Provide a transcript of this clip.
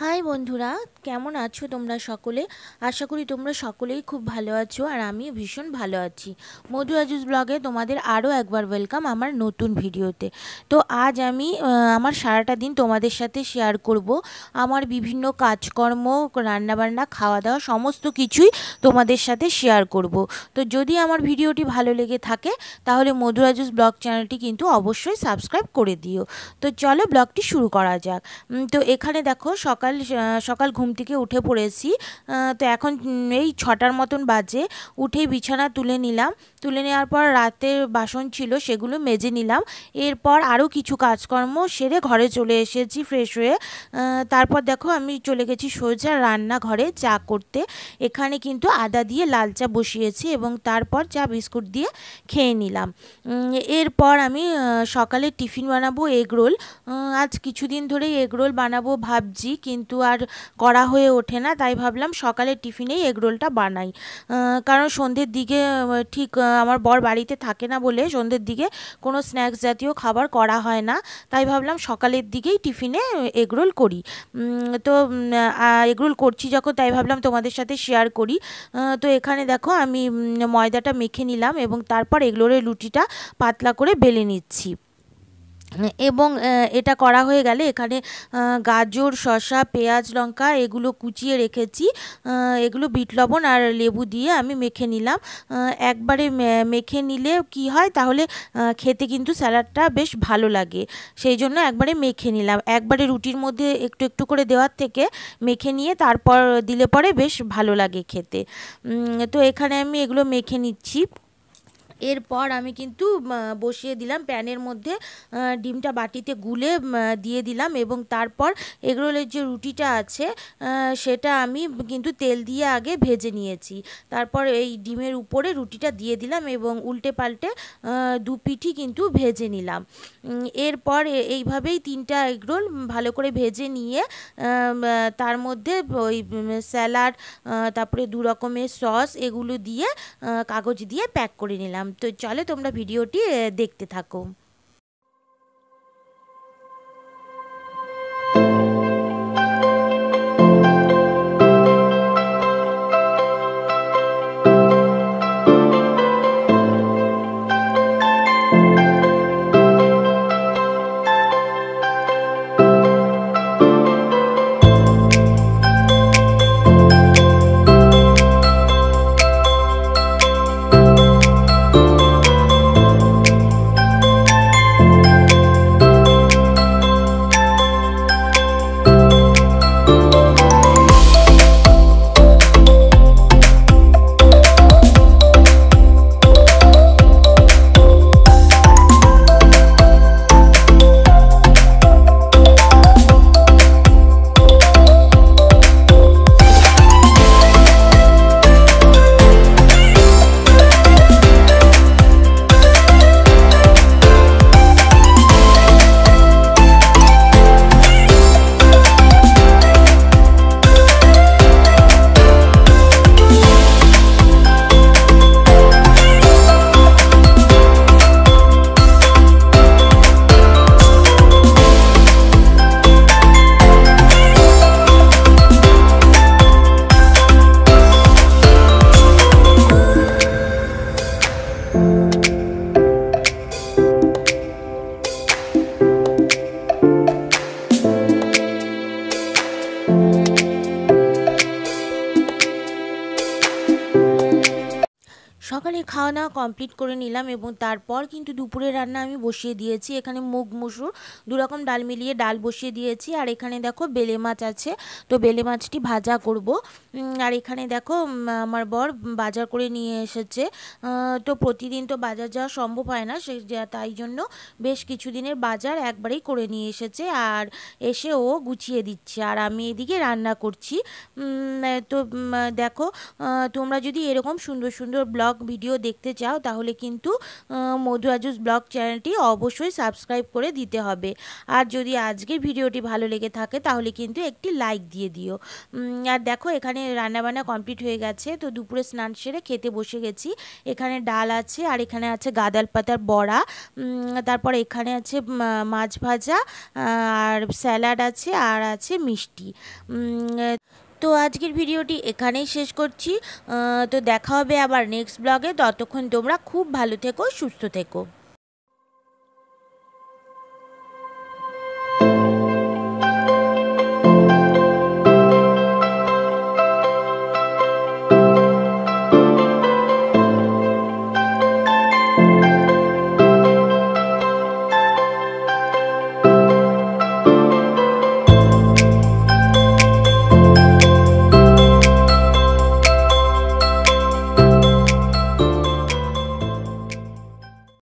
High বন্ধুরা, কেমন আছো তোমরা সকলে? আশা করি তোমরা সকলেই খুব ভালো আছো আর আমিও ভীষণ ভালো আছি। মধু আজুস ব্লগে তোমাদের আরও একবার ওয়েলকাম আমার নতুন ভিডিওতে। তো আজ আমি আমার সারাটা দিন তোমাদের সাথে শেয়ার করব। আমার বিভিন্ন কাজকর্ম, রান্নাবান্না, খাওয়া দাওয়া সমস্ত কিছুই তোমাদের সাথে শেয়ার করব। তো যদি আমার ভিডিওটি ভালো লেগে থাকে তাহলে মধু আজুস ব্লগ চ্যানেলটি কিন্তু অবশ্যই সাবস্ক্রাইব করে দিও। তো চলো ব্লগটি শুরু করা যাক। তো এখানে দেখো সকাল সকাল ঘুম থেকে উঠে পড়েছি। তো এখন এই 6টার মতন বাজে। উঠেই বিছানা তুলে নিলাম। তুলে নেওয়ার পর রাতের বাসন ছিল সেগুলো মেজে নিলাম। এরপর আরও কিছু কাজকর্ম সেরে ঘরে চলে এসেছি ফ্রেশ হয়ে। তারপর দেখো আমি চলে গেছি সোজা রান্নাঘরে চা করতে। এখানে কিন্তু আদা দিয়ে লাল চা বসিয়েছি এবং তারপর চা বিস্কুট দিয়ে খেয়ে নিলাম। এরপর আমি সকালে টিফিন বানাবো এগরোল। আজ কিছুদিন ধরেই এগরোল বানাবো ভাবছি, কিন্তু আর করা হয়ে ওঠে না। তাই ভাবলাম সকালের টিফিনেই এগরোলটা বানাই। কারণ সন্ধ্যের দিকে ঠিক আমার বর বাড়িতে থাকে না বলে সন্ধ্যের দিকে কোনো স্ন্যাক্স জাতীয় খাবার করা হয় না। তাই ভাবলাম সকালের দিকেই টিফিনে এগরোল করি। তো এগরোল করছি যখন তাই ভাবলাম তোমাদের সাথে শেয়ার করি। তো এখানে দেখো আমি ময়দাটা মেখে নিলাম এবং তারপর এগরোলের রুটিটা পাতলা করে বেলে নিচ্ছি। এবং এটা করা হয়ে গেলে এখানে গাজর, শসা, পেঁয়াজ, লঙ্কা এগুলো কুচিয়ে রেখেছি। এগুলো বিট লবণ আর লেবু দিয়ে আমি মেখে নিলাম। একবারে মেখে নিলে কি হয়, তাহলে খেতে কিন্তু স্যালাডটা বেশ ভালো লাগে। সেই জন্য একবারে মেখে নিলাম। একবারে রুটির মধ্যে একটু একটু করে দেওয়ার থেকে মেখে নিয়ে তারপর দিলে পরে বেশ ভালো লাগে খেতে। তো এখানে আমি এগুলো মেখে নিচ্ছি। এরপর আমি কিন্তু বসিয়ে দিলাম প্যানের মধ্যে, ডিমটা বাটিতে গুলে দিয়ে দিলাম এবং তারপর এগরোলের যে রুটিটা আছে সেটা আমি কিন্তু তেল দিয়ে আগে ভেজে নিয়েছি। তারপর এই ডিমের উপরে রুটিটা দিয়ে দিলাম এবং উল্টে পাল্টে দু পিঠই কিন্তু ভেজে নিলাম। এরপর এইভাবেই 3টা এগরোল ভালো করে ভেজে নিয়ে তার মধ্যে ওই স্যালাড, তারপরে 2 রকমের সস এগুলো দিয়ে কাগজ দিয়ে প্যাক করে নিলাম। তো চলো তোমরা ভিডিওটি দেখতে থাকো। সকালে খাওয়া দাওয়া কমপ্লিট করে নিলাম এবং তারপর কিন্তু দুপুরের রান্না আমি বসিয়ে দিয়েছি। এখানে মুগ মুসুর 2 রকম ডাল মিলিয়ে ডাল বসিয়ে দিয়েছি। আর এখানে দেখো বেলে মাছ আছে, তো বেলে মাছটি ভাজা করব। আর এখানে দেখো আমার বর বাজার করে নিয়ে এসেছে। তো প্রতিদিন তো বাজার যাওয়া সম্ভব হয় না, তাই জন্য বেশ কিছুদিনের বাজার একবারেই করে নিয়ে এসেছে আর এসে ও গুছিয়ে দিচ্ছে আর আমি এদিকে রান্না করছি। তো দেখো তোমরা যদি এরকম সুন্দর সুন্দর ব্লগ ভিডিও ভিডিও দেখতে চাও তাহলে কিন্তু মধু আজুস ব্লগ চ্যানেলটি অবশ্যই সাবস্ক্রাইব করে দিতে হবে। আর যদি আজকের ভিডিওটি ভালো লেগে থাকে তাহলে কিন্তু একটি লাইক দিয়ে দিও। আর দেখো এখানে রান্নাবান্না কমপ্লিট হয়ে গেছে, তো দুপুরে স্নান সেরে খেতে বসে গেছি। এখানে ডাল আছে, আর এখানে আছে গাঁদাল পাতার বড়া, তারপর এখানে আছে মাছ ভাজা, আর স্যালাড আছে, আর আছে মিষ্টি। তো আজকের ভিডিওটি এখানেই শেষ করছি। তো দেখা হবে আবার নেক্সট ব্লগে। ততক্ষণ তোমরা খুব ভালো থেকো, সুস্থ থেকো।